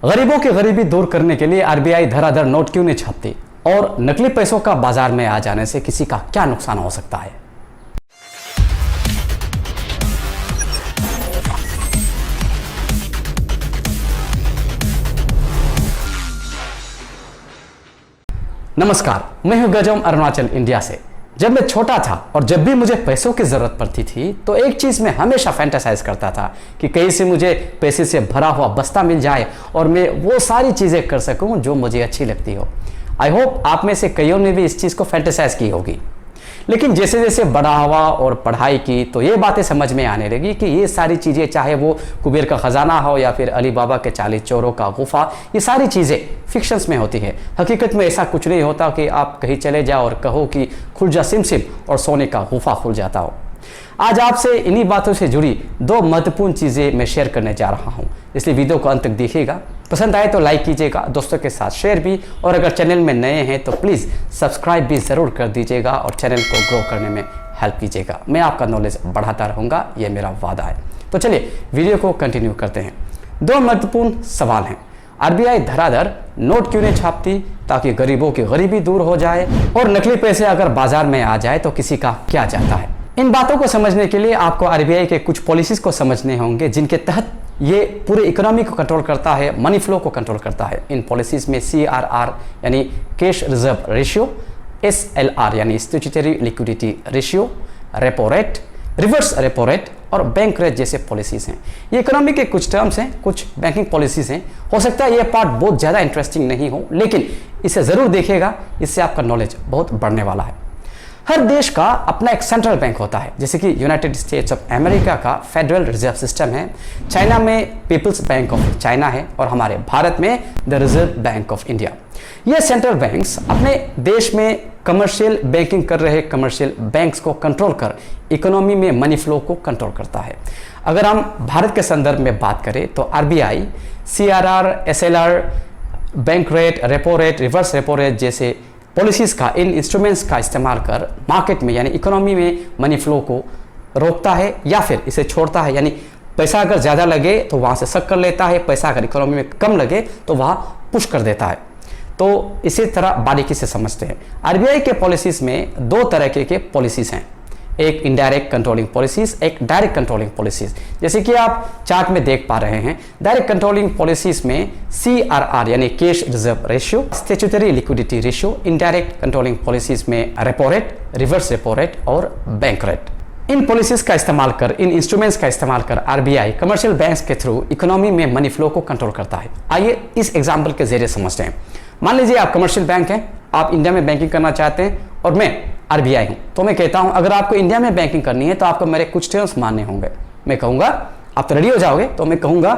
गरीबों की गरीबी दूर करने के लिए आरबीआई धड़ाधड़ नोट क्यों नहीं छापती और नकली पैसों का बाजार में आ जाने से किसी का क्या नुकसान हो सकता है। नमस्कार, मैं हूं गजम अरुणाचल इंडिया से। जब मैं छोटा था और जब भी मुझे पैसों की जरूरत पड़ती थी तो एक चीज मैं हमेशा फैंटासाइज करता था कि कहीं से मुझे पैसे से भरा हुआ बस्ता मिल जाए और मैं वो सारी चीजें कर सकूं जो मुझे अच्छी लगती हो। आई होप आप में से कईयों ने भी इस चीज को फैंटासाइज की होगी। लेकिन जैसे जैसे बड़ा हुआ और पढ़ाई की तो ये बातें समझ में आने लगी कि ये सारी चीज़ें, चाहे वो कुबेर का खजाना हो या फिर अली बाबा के 40 चोरों का गुफा, ये सारी चीज़ें फिक्शंस में होती है। हकीकत में ऐसा कुछ नहीं होता कि आप कहीं चले जाओ और कहो कि खुल जा सिम सिम और सोने का गुफा खुल जाता हो। आज आपसे इन्हीं बातों से जुड़ी दो महत्वपूर्ण चीज़ें मैं शेयर करने जा रहा हूँ, इसलिए वीडियो को अंत तक देखिएगा। पसंद आए तो लाइक कीजिएगा, दोस्तों के साथ शेयर भी, और अगर चैनल में नए हैं तो प्लीज़ सब्सक्राइब भी ज़रूर कर दीजिएगा और चैनल को ग्रो करने में हेल्प कीजिएगा। मैं आपका नॉलेज बढ़ाता रहूँगा, ये मेरा वादा है। तो चलिए वीडियो को कंटिन्यू करते हैं। दो महत्वपूर्ण सवाल हैं। आरबीआई धड़ाधड़ नोट क्यों नहीं छापती ताकि गरीबों की गरीबी दूर हो जाए, और नकली पैसे अगर बाजार में आ जाए तो किसी का क्या जाता है। इन बातों को समझने के लिए आपको आरबीआई के कुछ पॉलिसीज को समझने होंगे जिनके तहत ये पूरे इकोनॉमी को कंट्रोल करता है, मनी फ्लो को कंट्रोल करता है। इन पॉलिसीज में CRR यानी कैश रिजर्व रेशियो, SLR यानी statutory liquidity ratio, repo rate, reverse repo rate और बैंक रेट जैसे पॉलिसीज हैं। ये इकोनॉमी के कुछ टर्म्स हैं, कुछ बैंकिंग पॉलिसीज हैं। हो सकता है ये पार्ट बहुत ज़्यादा इंटरेस्टिंग नहीं हो, लेकिन इसे ज़रूर देखिएगा, इससे आपका नॉलेज बहुत बढ़ने वाला है। हर देश का अपना एक सेंट्रल बैंक होता है, जैसे कि यूनाइटेड स्टेट्स ऑफ अमेरिका का फेडरल रिजर्व सिस्टम है, चाइना में पीपल्स बैंक ऑफ चाइना है और हमारे भारत में the reserve bank of India. ये सेंट्रल बैंक्स अपने देश में कमर्शियल बैंकिंग कर रहे कमर्शियल बैंक्स को कंट्रोल कर इकोनॉमी में मनी फ्लो को कंट्रोल करता है। अगर हम भारत के संदर्भ में बात करें तो RBI CRR, SLR, bank rate, repo rate, reverse repo rate जैसे पॉलिसीज का, इन इंस्ट्रूमेंट्स का इस्तेमाल कर मार्केट में यानी इकोनॉमी में मनी फ्लो को रोकता है या फिर इसे छोड़ता है। यानी पैसा अगर ज़्यादा लगे तो वहाँ से सक कर लेता है, पैसा अगर इकोनॉमी में कम लगे तो वहाँ पुश कर देता है। तो इसी तरह बारीकी से समझते हैं। आरबीआई के पॉलिसीज में दो तरह के पॉलिसीज हैं, एक इनडायरेक्ट कंट्रोलिंग पॉलिसीज, एक डायरेक्ट कंट्रोलिंग पॉलिसीज। जैसे कि आप चार्ट में देख पा रहे हैं, डायरेक्ट कंट्रोलिंग पॉलिसीज में CRR यानी cash reserve ratio, statutory liquidity ratio, indirect controlling policies में repo rate, reverse repo rate और बैंक रेट। इन पॉलिसीज का इस्तेमाल कर, इन इंस्ट्रूमेंट्स का इस्तेमाल कर आरबीआई कमर्शियल बैंक्स के थ्रू इकोनॉमी में मनी फ्लो को कंट्रोल करता है। आइए इस एग्जाम्पल के जरिए समझते हैं। मान लीजिए आप कमर्शियल बैंक हैं, आप इंडिया में बैंकिंग करना चाहते हैं और मैं आरबीआई हूं, तो मैं कहता हूं अगर आपको इंडिया में बैंकिंग करनी है तो आपको मेरे कुछ टर्म्स मानने होंगे। मैं कहूंगा, आप तो रेडी हो जाओगे, तो मैं कहूंगा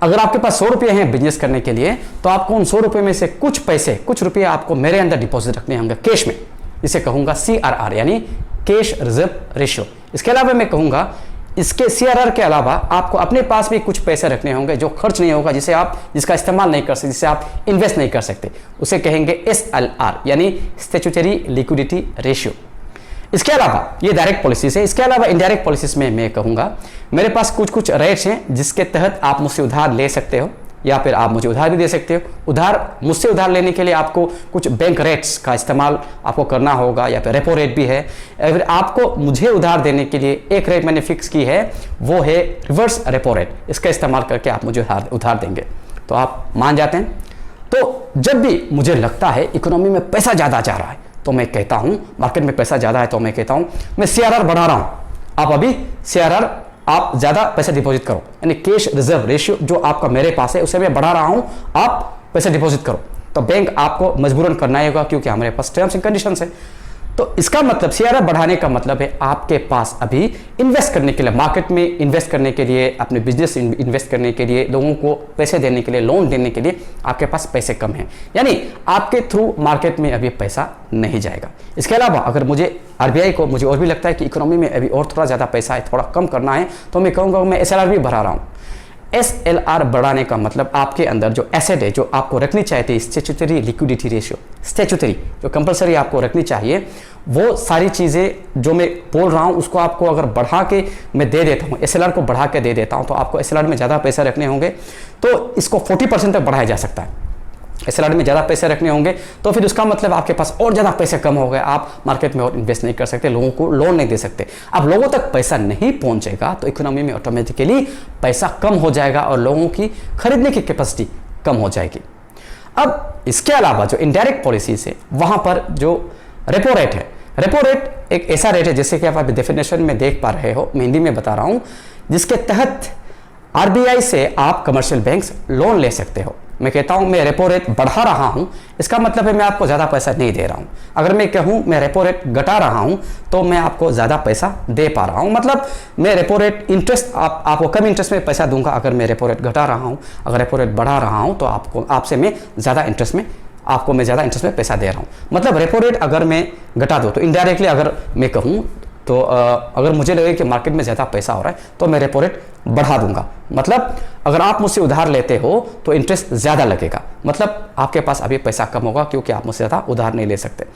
अगर आपके पास 100 रुपये हैं बिजनेस करने के लिए तो आपको उन 100 रुपये में से कुछ पैसे, कुछ रुपये आपको मेरे अंदर डिपॉजिट रखने होंगे कैश में, जिसे कहूंगा CRR यानी कैश रिजर्व रेशियो। इसके अलावा मैं कहूंगा इसके CRR के अलावा आपको अपने पास भी कुछ पैसे रखने होंगे जो खर्च नहीं होगा, जिसका इस्तेमाल नहीं कर सकते, जिसे आप इन्वेस्ट नहीं कर सकते, उसे कहेंगे SLR यानी स्टैट्यूटरी लिक्विडिटी रेशियो। इसके अलावा ये डायरेक्ट पॉलिसीज है। इसके अलावा इनडायरेक्ट पॉलिसीज में मैं कहूंगा मेरे पास कुछ रेट्स हैं जिसके तहत आप मुझसे उधार ले सकते हो या फिर आप मुझे उधार भी दे सकते हो। मुझसे उधार लेने के लिए आपको कुछ बैंक रेट्स का इस्तेमाल आपको करना होगा या फिर रेपो रेट भी है। अगर आपको मुझे उधार देने के लिए एक रेट मैंने फिक्स की है, वो है रिवर्स रेपो रेट। इसका इस्तेमाल करके आप मुझे उधार देंगे, तो आप मान जाते हैं। तो जब भी मुझे लगता है इकोनॉमी में पैसा ज़्यादा जा रहा है तो मैं कहता हूं, मार्केट में पैसा ज़्यादा है तो मैं कहता हूं मैं CRR बढ़ा रहा हूं, आप अभी CRR आप ज़्यादा पैसा डिपॉजिट करो, यानी कैश रिजर्व रेशियो जो आपका मेरे पास है उसे मैं बढ़ा रहा हूं, आप पैसा डिपॉजिट करो। तो बैंक आपको मजबूरन करना ही होगा क्योंकि हमारे पास टर्म्स एंड कंडीशंस है। तो इसका मतलब CRR बढ़ाने का मतलब है आपके पास अभी इन्वेस्ट करने के लिए, मार्केट में इन्वेस्ट करने के लिए, अपने बिजनेस इन्वेस्ट करने के लिए, लोगों को पैसे देने के लिए, लोन देने के लिए आपके पास पैसे कम हैं, यानी आपके थ्रू मार्केट में अभी पैसा नहीं जाएगा। इसके अलावा अगर मुझे आरबीआई को मुझे और भी लगता है कि इकोनॉमी में अभी और थोड़ा ज़्यादा पैसा है, थोड़ा कम करना है, तो मैं कहूँगा मैं SLR भी बढ़ा रहा हूँ। SLR बढ़ाने का मतलब आपके अंदर जो एसेट है जो आपको रखनी चाहिए थी, स्टैट्यूटरी लिक्विडिटी रेशियो, स्टैट्यूटरी जो कंपलसरी आपको रखनी चाहिए, वो सारी चीज़ें जो मैं बोल रहा हूँ उसको आपको अगर बढ़ा के मैं दे देता हूँ, SLR को बढ़ा के दे देता हूँ, तो आपको SLR में ज़्यादा पैसे रखने होंगे, तो इसको 40% तक बढ़ाया जा सकता है। SLR में ज़्यादा पैसे रखने होंगे तो फिर उसका मतलब आपके पास और ज़्यादा पैसे कम हो गए, आप मार्केट में और इन्वेस्ट नहीं कर सकते, लोगों को लोन नहीं दे सकते। अब लोगों तक पैसा नहीं पहुंचेगा तो इकोनॉमी में ऑटोमेटिकली पैसा कम हो जाएगा और लोगों की खरीदने की कैपेसिटी कम हो जाएगी। अब इसके अलावा जो इनडायरेक्ट पॉलिसीज है वहाँ पर जो रेपो रेट है, रेपो रेट एक ऐसा रेट है जैसे कि आप अभी डेफिनेशन में देख पा रहे हो, मैं हिंदी में बता रहा हूँ, जिसके तहत RBI से आप कमर्शियल बैंक्स लोन ले सकते हो। मैं कहता हूं मैं रेपो रेट बढ़ा रहा हूं, इसका मतलब है मैं आपको ज़्यादा पैसा नहीं दे रहा हूं। अगर मैं कहूं मैं रेपो रेट घटा रहा हूं तो मैं आपको ज़्यादा पैसा दे पा रहा हूं, मतलब मैं रेपो रेट इंटरेस्ट आपको कम इंटरेस्ट में पैसा दूंगा अगर मैं रेपो रेट घटा रहा हूं। अगर रेपो रेट बढ़ा रहा हूं तो आपसे मैं ज़्यादा इंटरेस्ट में पैसा दे रहा हूं। मतलब रेपो रेट अगर मैं घटा दूँ तो इनडायरेक्टली अगर मैं कहूँ तो अगर मुझे लगे कि मार्केट में ज़्यादा पैसा हो रहा है तो मैं रेपो रेट बढ़ा दूंगा। मतलब अगर आप मुझसे उधार लेते हो तो इंटरेस्ट ज़्यादा लगेगा, मतलब आपके पास अभी पैसा कम होगा क्योंकि आप मुझसे ज़्यादा उधार नहीं ले सकते।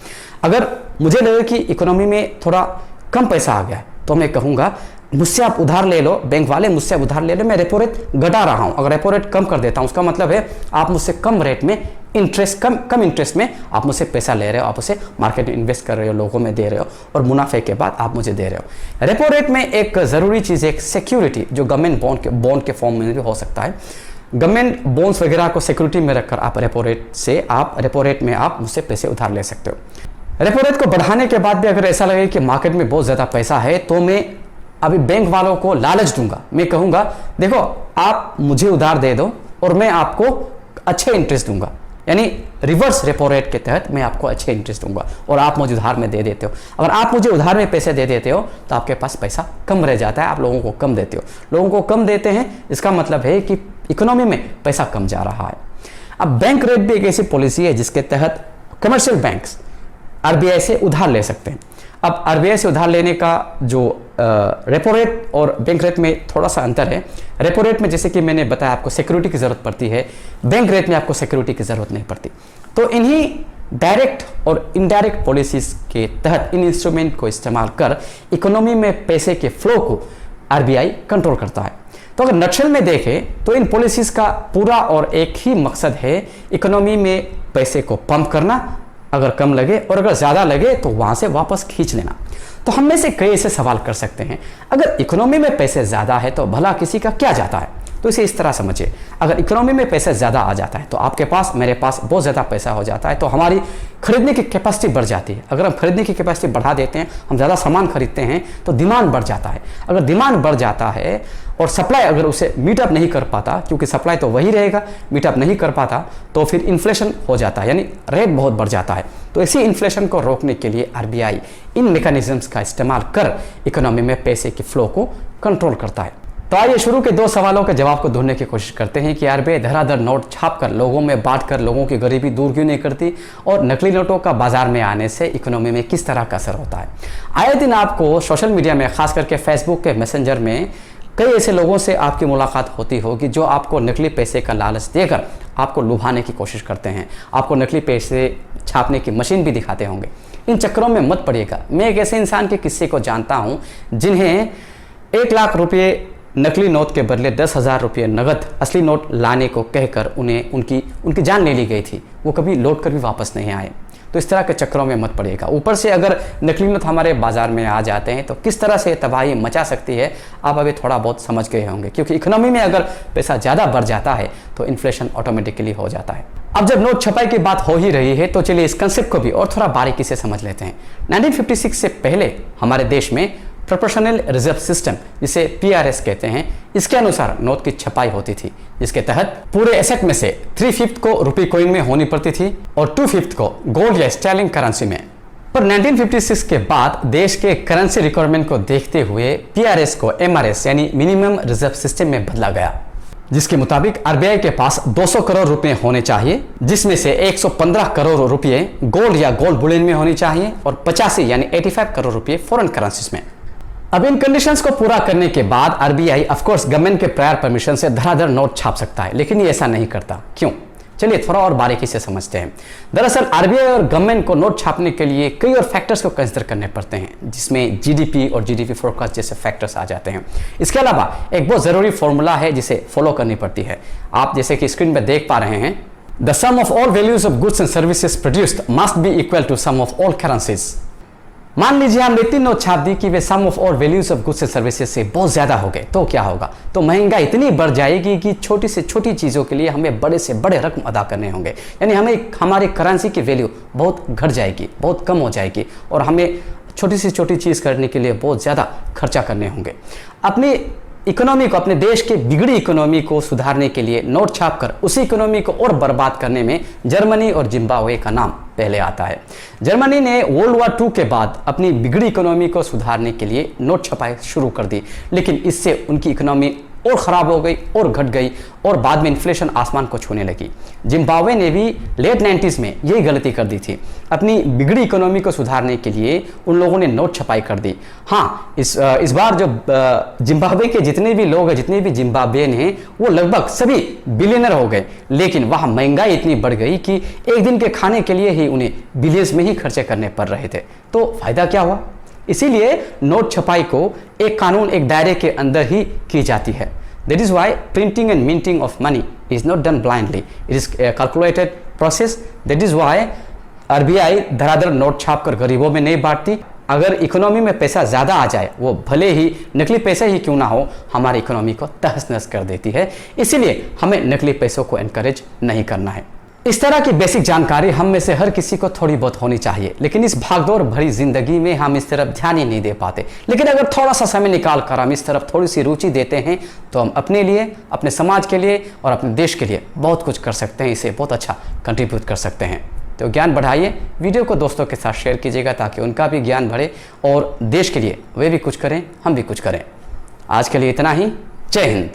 अगर मुझे लगे कि इकोनॉमी में थोड़ा कम पैसा आ गया है तो मैं कहूँगा मुझसे आप उधार ले लो, बैंक वाले मुझसे उधार ले लो, मैं रेपो रेट घटा रहा हूँ। अगर रेपो रेट कम कर देता हूँ उसका मतलब है आप मुझसे कम रेट में कम इंटरेस्ट में आप मुझसे पैसा ले रहे हो, आप उसे मार्केट में इन्वेस्ट कर रहे हो, लोगों में दे रहे हो और मुनाफे के बाद आप मुझे दे रहे हो। रेपो रेट में एक ज़रूरी चीज़ है, एक सिक्योरिटी जो गवर्नमेंट बॉन्ड के फॉर्म में भी हो सकता है। गवर्नमेंट बॉन्ड्स वगैरह को सिक्योरिटी में रखकर आप रेपो रेट में आप मुझसे पैसे उधार ले सकते हो। रेपो रेट को बढ़ाने के बाद भी अगर ऐसा लगे कि मार्केट में बहुत ज़्यादा पैसा है तो मैं अभी बैंक वालों को लालच दूंगा, मैं कहूँगा देखो आप मुझे उधार दे दो और मैं आपको अच्छे इंटरेस्ट दूंगा, यानी रिवर्स रेपो रेट के तहत मैं आपको अच्छे इंटरेस्ट दूंगा और आप मुझे उधार में दे देते हो। अगर आप मुझे उधार में पैसे दे देते हो तो आपके पास पैसा कम रह जाता है, आप लोगों को कम देते हो, लोगों को कम देते हैं, इसका मतलब है कि इकोनॉमी में पैसा कम जा रहा है। अब बैंक रेट भी एक ऐसी पॉलिसी है जिसके तहत कमर्शियल बैंक्स RBI से उधार ले सकते हैं। अब RBI से उधार लेने का जो रेपो रेट और बैंक रेट में थोड़ा सा अंतर है। रेपो रेट में जैसे कि मैंने बताया आपको सिक्योरिटी की ज़रूरत पड़ती है, बैंक रेट में आपको सिक्योरिटी की ज़रूरत नहीं पड़ती। तो इन्हीं डायरेक्ट और इनडायरेक्ट पॉलिसीज़ के तहत इन इंस्ट्रूमेंट को इस्तेमाल कर इकोनॉमी में पैसे के फ्लो को RBI कंट्रोल करता है। तो अगर नक्शल में देखें तो इन पॉलिसीज़ का पूरा और एक ही मकसद है इकोनॉमी में पैसे को पंप करना, अगर कम लगे और अगर ज़्यादा लगे तो वहाँ से वापस खींच लेना। तो हम में से कई ऐसे सवाल कर सकते हैं, अगर इकोनॉमी में पैसे ज़्यादा है तो भला किसी का क्या जाता है? तो इसे इस तरह समझिए, अगर इकोनॉमी में पैसा ज़्यादा आ जाता है तो आपके पास मेरे पास बहुत ज़्यादा पैसा हो जाता है, तो हमारी खरीदने की कैपेसिटी बढ़ जाती है। अगर हम खरीदने की कैपेसिटी बढ़ा देते हैं, हम ज़्यादा सामान खरीदते हैं तो डिमांड बढ़ जाता है। अगर डिमांड बढ़ जाता है और सप्लाई अगर उसे मीटअप नहीं कर पाता, क्योंकि सप्लाई तो वही रहेगा, मीटअप नहीं कर पाता तो फिर इन्फ्लेशन हो जाता है, यानी रेट बहुत बढ़ जाता है। तो इसी इन्फ्लेशन को रोकने के लिए RBI इन मैकेनिज्म्स का इस्तेमाल कर इकोनॉमी में पैसे की फ्लो को कंट्रोल करता है। तो आइए शुरू के दो सवालों के जवाब को ढूंढने की कोशिश करते हैं कि RBI धड़ाधड़ नोट छापकर लोगों में बांटकर लोगों की गरीबी दूर क्यों नहीं करती और नकली नोटों का बाजार में आने से इकोनॉमी में किस तरह का असर होता है। आए दिन आपको सोशल मीडिया में, खास करके फेसबुक के मैसेंजर में कई ऐसे लोगों से आपकी मुलाकात होती होगी जो आपको नकली पैसे का लालच देकर आपको लुभाने की कोशिश करते हैं, आपको नकली पैसे छापने की मशीन भी दिखाते होंगे। इन चक्करों में मत पड़िएगा। मैं एक ऐसे इंसान के किस्से को जानता हूँ जिन्हें 1 लाख रुपये नकली नोट के बदले 10,000 रुपये नगद असली नोट लाने को कहकर उन्हें उनकी जान ले ली गई थी। वो कभी लौट कर भी वापस नहीं आए। तो इस तरह के चक्करों में मत पड़िएगा। ऊपर से अगर नकली नोट हमारे बाजार में आ जाते हैं तो किस तरह से तबाही मचा सकती है आप अभी थोड़ा बहुत समझ गए होंगे, क्योंकि इकोनॉमी में अगर पैसा ज़्यादा बढ़ जाता है तो इन्फ्लेशन ऑटोमेटिकली हो जाता है। अब जब नोट छपाई की बात हो ही रही है तो चलिए इस कंसेप्ट को भी और थोड़ा बारीकी से समझ लेते हैं। 1956 से पहले हमारे देश में प्रोपोर्शनल रिजर्व सिस्टम, जिसे PRS कहते हैं, इसके अनुसार नोट की छपाई होती थी, जिसके तहत पूरे एसेट में से 3/5 को रुपये कॉइन में होनी पड़ती थी और 2/5 को गोल्ड या स्टर्लिंग करेंसी में। पर 1956 के बाद देश के करेंसी रिक्वायरमेंट को देखते हुए PRS को MRS यानी मिनिमम रिजर्व सिस्टम में बदला गया, जिसके मुताबिक RBI के पास 200 करोड़ रुपए होने चाहिए, जिसमें से 115 करोड़ रुपए गोल्ड या गोल्ड बुलियन में होनी चाहिए और 85 यानी 85 करोड़ रुपए फॉरेन करेंसीज में। अब इन कंडीशंस को पूरा करने के बाद आरबीआई ऑफ कोर्स गवर्नमेंट के प्रायर परमिशन से धड़ाधड़ नोट छाप सकता है, लेकिन ये ऐसा नहीं करता। क्यों? चलिए थोड़ा और बारीकी से समझते हैं। दरअसल आरबीआई और गवर्नमेंट को नोट छापने के लिए कई और फैक्टर्स को कंसिडर करने पड़ते हैं, जिसमें जीडीपी और जीडीपी फोरकास्ट जैसे फैक्टर्स आ जाते हैं। इसके अलावा एक बहुत ज़रूरी फॉर्मूला है जिसे फॉलो करनी पड़ती है। आप जैसे कि स्क्रीन पर देख पा रहे हैं, the sum of all values of goods and services produced must be equal to sum of all currencies. मान लीजिए हमने इतनी नोट छाप दी कि वे sum of all values of goods and services से बहुत ज्यादा हो गए, तो क्या होगा? तो महंगाई इतनी बढ़ जाएगी कि छोटी से छोटी चीजों के लिए हमें बड़े से बड़े रकम अदा करने होंगे, यानी हमें हमारे करेंसी की वैल्यू बहुत घट जाएगी, बहुत कम हो जाएगी, और हमें छोटी से छोटी चीज करने के लिए बहुत ज्यादा खर्चा करने होंगे। अपनी इकोनॉमी को, अपने देश की बिगड़ी इकोनॉमी को सुधारने के लिए नोट छापकर उसी इकोनॉमी को और बर्बाद करने में जर्मनी और जिम्बाब्वे का नाम पहले आता है। जर्मनी ने वर्ल्ड वॉर 2 के बाद अपनी बिगड़ी इकोनॉमी को सुधारने के लिए नोट छपाई शुरू कर दी, लेकिन इससे उनकी इकोनॉमी और ख़राब हो गई और घट गई, और बाद में इन्फ्लेशन आसमान को छूने लगी। जिम्बाब्वे ने भी लेट 90s में यही गलती कर दी थी। अपनी बिगड़ी इकोनॉमी को सुधारने के लिए उन लोगों ने नोट छपाई कर दी। हाँ, इस बार जो जिम्बाब्वे के जितने भी लोग हैं, जितने भी जिम्बाब्वेन हैं, वो लगभग सभी बिलियनर हो गए, लेकिन वहाँ महंगाई इतनी बढ़ गई कि एक दिन के खाने के लिए ही उन्हें बिलियंस में ही खर्चे करने पड़ रहे थे। तो फायदा क्या हुआ? इसीलिए नोट छपाई को एक कानून, एक दायरे के अंदर ही की जाती है। That is why printing and minting of money is not done blindly, it is calculated process. That is why RBI धड़ाधड़ नोट छाप कर गरीबों में नहीं बांटती। अगर इकोनॉमी में पैसा ज़्यादा आ जाए, वो भले ही नकली पैसे ही क्यों ना हो, हमारी इकोनॉमी को तहस नहस कर देती है। इसीलिए हमें नकली पैसों को एनकरेज नहीं करना है। इस तरह की बेसिक जानकारी हम में से हर किसी को थोड़ी बहुत होनी चाहिए, लेकिन इस भागदौड़ भरी जिंदगी में हम इस तरफ ध्यान ही नहीं दे पाते। लेकिन अगर थोड़ा सा समय निकाल कर हम इस तरफ थोड़ी सी रुचि देते हैं, तो हम अपने लिए, अपने समाज के लिए और अपने देश के लिए बहुत कुछ कर सकते हैं, इसे बहुत अच्छा कंट्रीब्यूट कर सकते हैं। तो ज्ञान बढ़ाइए, वीडियो को दोस्तों के साथ शेयर कीजिएगा ताकि उनका भी ज्ञान बढ़े और देश के लिए वे भी कुछ करें, हम भी कुछ करें। आज के लिए इतना ही। जय हिंद।